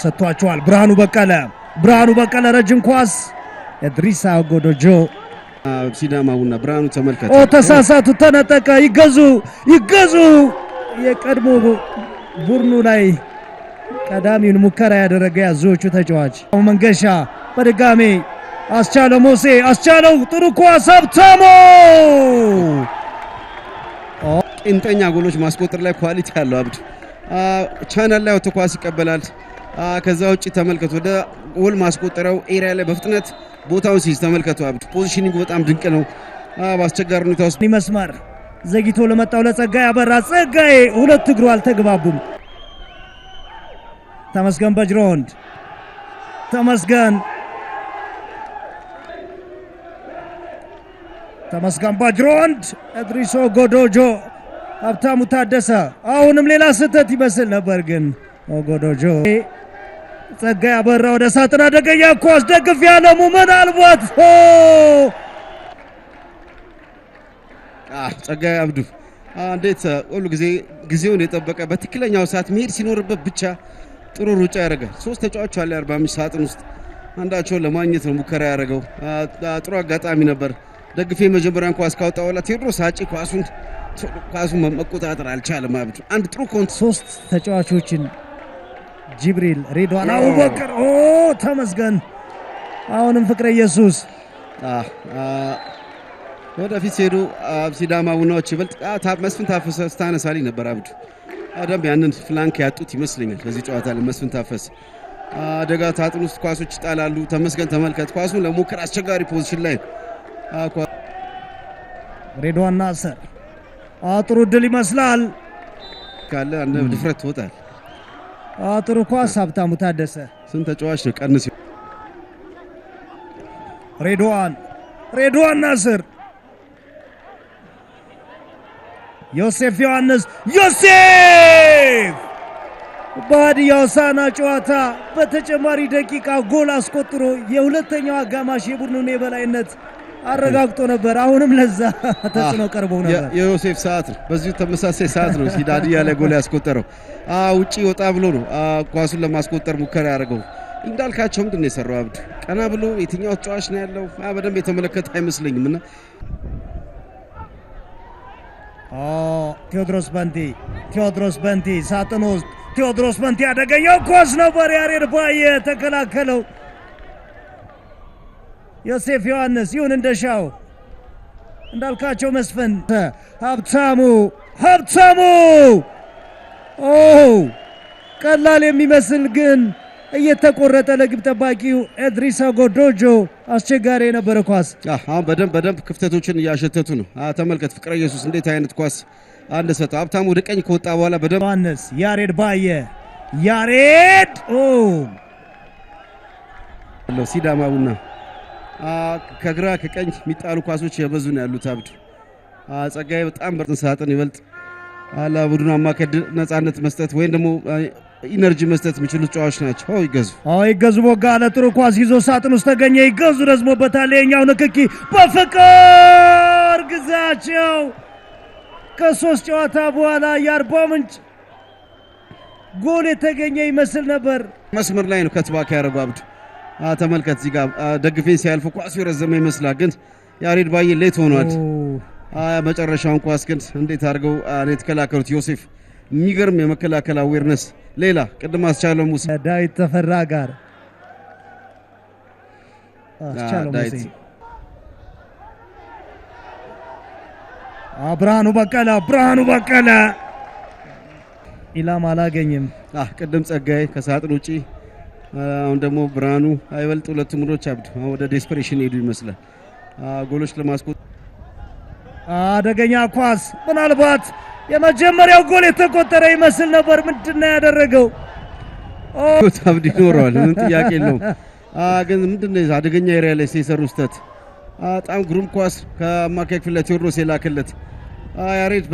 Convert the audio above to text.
ሰጥቷቸዋል። ብርሃኑ በቀለ ረጅም ኳስ ኢድሪሳ ጎዶጆ ሲዳማ ቡና ብርሃኑ ተመልከተ። ተሳሳቱ፣ ተነጠቀ። ይገዙ የቀድሞ ቡድኑ ላይ ቀዳሚውን ሙከራ ያደረገ ያዞቹ ተጫዋች መንገሻ በድጋሜ አስቻለው ሞሴ ጥሩ ኳስ ሀብታሙ ቂንጠኛ ጎሎች ማስቆጠር ላይ ኳሊቲ ያለው አብዱ ቻናል ላይ ኳስ ይቀበላል። ከዛ ውጪ ተመልከቱ ወደ ጎል ማስቆጠሪያው ኤሪያ ላይ በፍጥነት ቦታውን ሲይዝ ተመልከቱ አብዱ ፖዚሽኒንግ በጣም ድንቅ ነው። በአስቸጋሪ ሁኔታ ውስጥ መስመር ዘግይቶ ለመጣው ለጸጋይ አበራ ጸጋይ ሁለት እግሩ አልተግባቡም። ተመስገን በጅሮንድ ኢድሪሶ ጎዶጆ ሀብታሙ ታደሰ አሁንም ሌላ ስህተት ይመስል ነበር ግን ጎዶጆ ጸጋይ አበራ ወደ ሳጥን አደገኛ ኳስ ደግፍ ያለሙ ምናልባት ጸጋይ አብዱ እንዴት ሁሉ ጊዜውን የጠበቀ በትክክለኛው ሰዓት መሄድ ሲኖርበት ብቻ ጥሩ ሩጫ ያደርጋል። ሶስት ተጫዋቾች አለ 45 ሳጥን ውስጥ አንዳቸውን ለማግኘት ነው ሙከራ ያደረገው። ጥሩ አጋጣሚ ነበር። ደግፌ መጀመሪያን ኳስ ካወጣው በኋላ ቴዎድሮስ አጪ ኳሱን መቆጣጠር አልቻለም። አብዱ አንድ ጥሩ ሶስት ተጫዋቾችን ጅብሪል ሬድዋን አቡበከር ተመስገን አሁንም ፍቅረ ኢየሱስ ወደፊት ሲሄዱ ሲዳማ ቡናዎች ይበልጥ መስፍን ታፈሰ ስታነሳልኝ ነበር አብዱ አደም ያንን ፍላንክ ያጡት ይመስለኛል። ከዚህ ጨዋታ ላይ መስፍን ታፈሰ አደጋ ታጥን ውስጥ ኳሶች ይጣላሉ። ተመስገን ተመልከት ኳሱን ለሙከራ አስቸጋሪ ፖዚሽን ላይ ሬድዋን ናስር ጥሩ ድል ይመስላል ካለ አንደ ድፍረት ወጣል። ጥሩ ኳስ ሀብታሙ ታደሰ ስንት ተጫዋች ነው ቀንስ ሬድዋን ናስር ዮሴፍ ዮሐንስ በሀዲያ ሆሳዕና ጨዋታ በተጨማሪ ደቂቃ ጎል አስቆጥሮ የሁለተኛው አጋማሽ የቡድኑን የበላይነት አረጋግጦ ነበር። አሁንም ለዛ ተጽዕኖ ቀርቦ ነበር። የዮሴፍ ሰዓት ነው። በዚሁ ተመሳሳይ ሰዓት ነው ሀዲያ ላይ ጎል ያስቆጠረው። ውጪ ወጣ ብሎ ነው ኳሱን ለማስቆጠር ሙከራ ያደረገው። እንዳልካቸው ምንድነው የሰራው አብዱ ቀና ብሎ የትኛው ተጫዋች ነው ያለው በደንብ የተመለከተ አይመስለኝምና ቴዎድሮስ በንቲ ሳጥን ውስጥ ቴዎድሮስ በንቲ ያደገኘው ኳስ ነበር። ያሬድ ባየ ተከላከለው። ዮሴፍ ዮሐንስ ይሁን እንደሻው እንዳልካቸው መስፍን ሀብታሙ ቀላል የሚመስል ግን እየተቆረጠ ለግብ ጠባቂው ኢድሪሳ ጎዶጆ አስቸጋሪ የነበረ ኳስ አሁን በደንብ ክፍተቶችን እያሸተቱ ነው። ተመልከት ፍቅረ ኢየሱስ እንዴት አይነት ኳስ አንድ ሰጠው። ሀብታሙ ወደ ቀኝ ከወጣ በኋላ በደንብ ዮሐንስ ያሬድ ባየ ሲዳማ ቡና ከግራ ከቀኝ የሚጣሉ ኳሶች የበዙ ነው ያሉት አብዱ ጸጋዬ በጣም በርጥን ሳጥን ይበልጥ ለቡድኑ አማካይ ነፃነት መስጠት ወይም ደግሞ ኢነርጂ መስጠት የሚችሉ ተጫዋቾች ናቸው። ይገዙ ቦጋለ ጥሩ ኳስ ይዞ ሳጥን ውስጥ ተገኘ። ይገዙ ረዝሞበታል። የኛው ንክኪ በፍቅር ግዛቸው ከሶስት ጨዋታ በኋላ የአርባ ምንጭ ጎል የተገኘ ይመስል ነበር። መስመር ላይ ነው ከትባካ ያደረገው አብዱ ተመልከት እዚህ ጋር ደግፌን ሲያልፉ ኳሱ የረዘመ ይመስላል ግን ያሬድ ባየ ሌት ሆኗል። መጨረሻውን ኳስ ግን እንዴት አድርገው የተከላከሉት ዮሴፍ የሚገርም የመከላከል አዌርነስ። ሌላ ቅድም አስቻለው ሙሴ ዳዊት ተፈራ ጋር አስቻለው ሙሴ ብርሃኑ በቀለ ኢላማ አላገኘም። ቅድም ጸጋዬ ከሳጥን ውጪ አሁን ደግሞ ብርሃኑ አይበልጥ ሁለት ሙዶች አብዱ ወደ ዴስፐሬሽን ሄዱ ይመስላል ጎሎች ለማስቆጠር አደገኛ ኳስ ምናልባት የመጀመሪያው ጎል የተቆጠረ ይመስል ነበር። ምንድነው ያደረገው? አብዱ ይኖረዋል ምን ጥያቄ የለውም። ግን ምንድነው አደገኛ ኤሪያ ላይ ሲሰሩ ስህተት በጣም ግሩም ኳስ ከአማካይ ክፍል ለቴዎድሮስ የላከለት ያሬድ